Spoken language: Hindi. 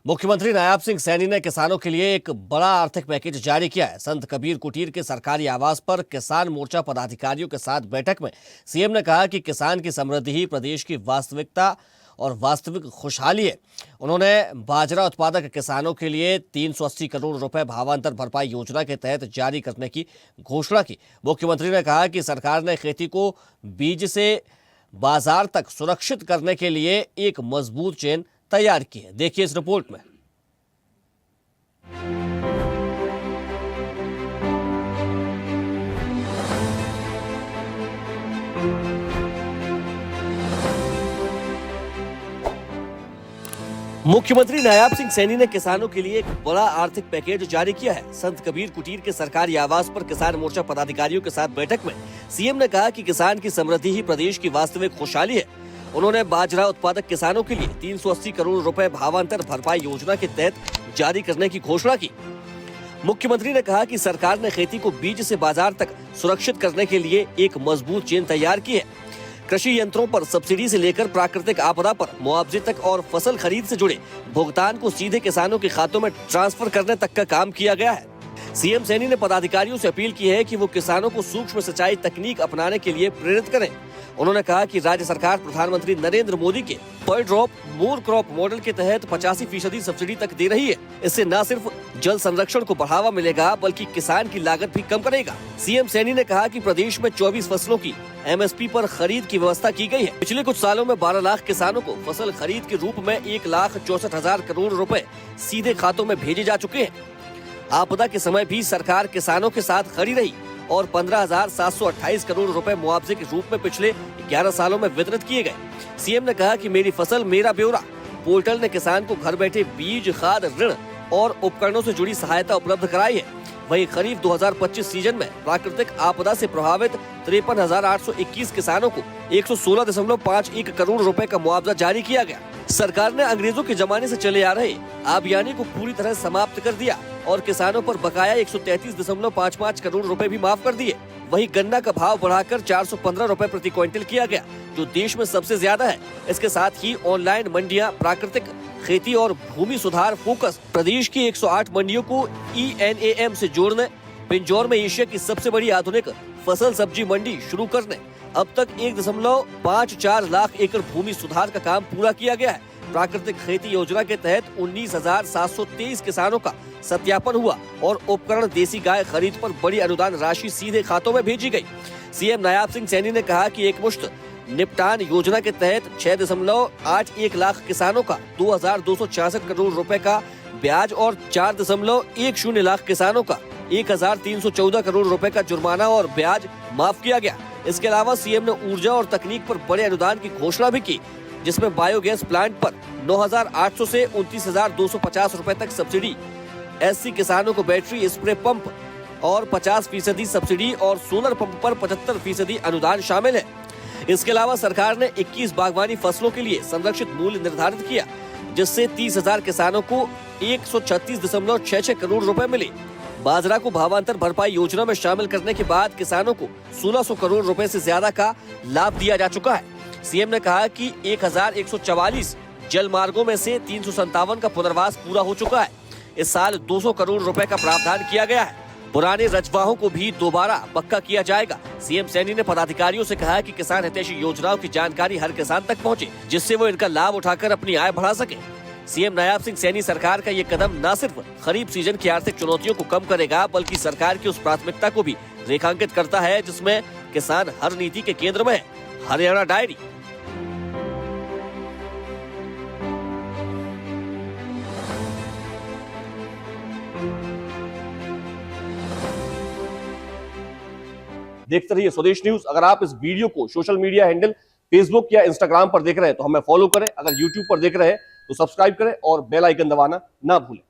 मुख्यमंत्री नायाब सिंह सैनी ने किसानों के लिए एक बड़ा आर्थिक पैकेज जारी किया है। संत कबीर कुटीर के सरकारी आवास पर किसान मोर्चा पदाधिकारियों के साथ बैठक में सीएम ने कहा कि किसान की समृद्धि ही प्रदेश की वास्तविकता और वास्तविक खुशहाली है। उन्होंने बाजरा उत्पादक किसानों के लिए 380 करोड़ रुपए भावांतर भरपाई योजना के तहत जारी करने की घोषणा की। मुख्यमंत्री ने कहा कि सरकार ने खेती को बीज से बाजार तक सुरक्षित करने के लिए एक मजबूत चेन तैयार की है। देखिए इस रिपोर्ट में। मुख्यमंत्री नायाब सिंह सैनी ने किसानों के लिए एक बड़ा आर्थिक पैकेज जारी किया है। संत कबीर कुटीर के सरकारी आवास पर किसान मोर्चा पदाधिकारियों के साथ बैठक में सीएम ने कहा कि किसान की समृद्धि ही प्रदेश की वास्तविक खुशहाली है। उन्होंने बाजरा उत्पादक किसानों के लिए 380 करोड़ रुपए भावांतर भरपाई योजना के तहत जारी करने की घोषणा की। मुख्यमंत्री ने कहा कि सरकार ने खेती को बीज से बाजार तक सुरक्षित करने के लिए एक मजबूत चेन तैयार की है। कृषि यंत्रों पर सब्सिडी से लेकर प्राकृतिक आपदा पर मुआवजे तक और फसल खरीद से जुड़े भुगतान को सीधे किसानों के खातों में ट्रांसफर करने तक का काम किया गया है। सीएम सैनी ने पदाधिकारियों से अपील की है कि वो किसानों को सूक्ष्म सिंचाई तकनीक अपनाने के लिए प्रेरित करें। उन्होंने कहा कि राज्य सरकार प्रधानमंत्री नरेंद्र मोदी के पर ड्रॉप मोर क्रॉप मॉडल के तहत 85% सब्सिडी तक दे रही है। इससे न सिर्फ जल संरक्षण को बढ़ावा मिलेगा बल्कि किसान की लागत भी कम करेगा। सीएम सैनी ने कहा कि प्रदेश में 24 फसलों की एमएसपी पर खरीद की व्यवस्था की गई है। पिछले कुछ सालों में 12 लाख किसानों को फसल खरीद के रूप में 1,64,000 करोड़ रुपए सीधे खातों में भेजे जा चुके हैं। आपदा के समय भी सरकार किसानों के साथ खड़ी रही और 15,728 करोड़ रुपए मुआवजे के रूप में पिछले 11 सालों में वितरित किए गए। सीएम ने कहा कि मेरी फसल मेरा ब्यौरा पोर्टल ने किसान को घर बैठे बीज, खाद, ऋण और उपकरणों से जुड़ी सहायता उपलब्ध कराई है। वहीं खरीफ 2025 सीजन में प्राकृतिक आपदा से प्रभावित 53,821 किसानों को 116.51 करोड़ रुपए का मुआवजा जारी किया गया। सरकार ने अंग्रेजों के जमाने से चले आ रहे आबियानी को पूरी तरह समाप्त कर दिया और किसानों पर बकाया 133.55 करोड़ रुपए भी माफ कर दिए। वहीं गन्ना का भाव बढ़ाकर 415 रुपए प्रति क्विंटल किया गया, जो देश में सबसे ज्यादा है। इसके साथ ही ऑनलाइन मंडियां, प्राकृतिक खेती और भूमि सुधार फोकस प्रदेश की 108 मंडियों को ENAM से जोड़ने, पिंजौर में एशिया की सबसे बड़ी आधुनिक फसल सब्जी मंडी शुरू करने, अब तक 1.54 लाख एकड़ भूमि सुधार का काम पूरा किया गया है। प्राकृतिक खेती योजना के तहत 19,723 किसानों का सत्यापन हुआ और उपकरण देसी गाय खरीद पर बड़ी अनुदान राशि सीधे खातों में भेजी गई। सीएम नायाब सिंह सैनी ने कहा कि एक मुश्त निपटान योजना के तहत 6.81 लाख किसानों का 2,266 करोड़ रुपए का ब्याज और 4.10 लाख किसानों का 1,314 करोड़ रुपए का जुर्माना और ब्याज माफ किया गया। इसके अलावा सीएम ने ऊर्जा और तकनीक पर बड़े अनुदान की घोषणा भी की, जिसमें बायोगैस प्लांट पर 9,800 से 29,250 रुपए तक सब्सिडी, SC किसानों को बैटरी स्प्रे पंप और 50% सब्सिडी और सोलर पंप पर 75% अनुदान शामिल है। इसके अलावा सरकार ने 21 बागवानी फसलों के लिए संरक्षित मूल्य निर्धारित किया, जिससे 30,000 किसानों को 136.66 करोड़ रुपए मिले। बाजरा को भावांतर भरपाई योजना में शामिल करने के बाद किसानों को 1,600 करोड़ रुपए से ज्यादा का लाभ दिया जा चुका है। सीएम ने कहा कि 1,144 जल मार्गों में से 357 का पुनर्वास पूरा हो चुका है। इस साल 200 करोड़ रुपए का प्रावधान किया गया है। पुराने रजवाहों को भी दोबारा पक्का किया जाएगा। सीएम सैनी ने पदाधिकारियों से कहा कि किसान हितैषी योजनाओं की जानकारी हर किसान तक पहुंचे, जिससे वो इनका लाभ उठाकर अपनी आय बढ़ा सके। सीएम नायाब सिंह सैनी सरकार का ये कदम न सिर्फ खरीफ सीजन की आर्थिक चुनौतियों को कम करेगा, बल्कि सरकार की उस प्राथमिकता को भी रेखांकित करता है जिसमें किसान हर नीति के केंद्र में है। हरियाणा डायरी। देखते रहिए स्वदेश न्यूज। अगर आप इस वीडियो को सोशल मीडिया हैंडल फेसबुक या इंस्टाग्राम पर देख रहे हैं तो हमें फॉलो करें। अगर यूट्यूब पर देख रहे हैं तो सब्सक्राइब करें और बेल आइकन दबाना ना भूलें।